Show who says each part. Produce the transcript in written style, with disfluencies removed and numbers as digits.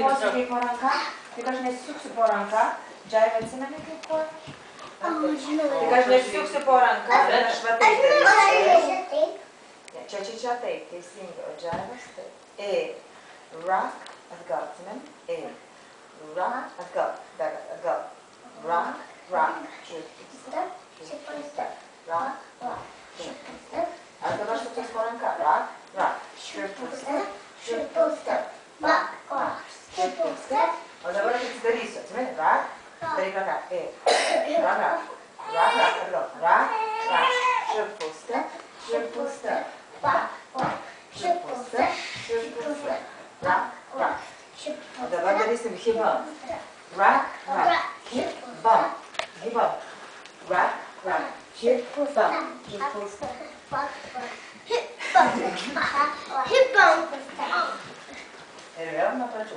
Speaker 1: nesumosi kaip po ranka, tik aš nesisuksiu po ranka. Džaiva, atsimeni kaip koja? Tik aš nesisuksiu po ranka, bet aš va taip darysiu. Čia taip, teisingai, o džaivas taip. Rock, atgal, atsimeni? Rock, atgal, dar atgal. Rock, rock, triple step, rock, rock, triple step. Aš dabar suksiu po ranka, rock, rock, triple step, rock, rock, triple step. O dabar aš atsidarysiu, atsimeni? Rock, daryk ranką, rock, rock, rock, rock, atgal, rock, rock, triple step, rock, rock, triple step, rock, rock. O dabar darysim hip bump. Rock, rock, hip bump, hip bump. Rock, rock, hip bump, triple step.
Speaker 2: Hip bump.
Speaker 1: Ir vėl nuo pradžių.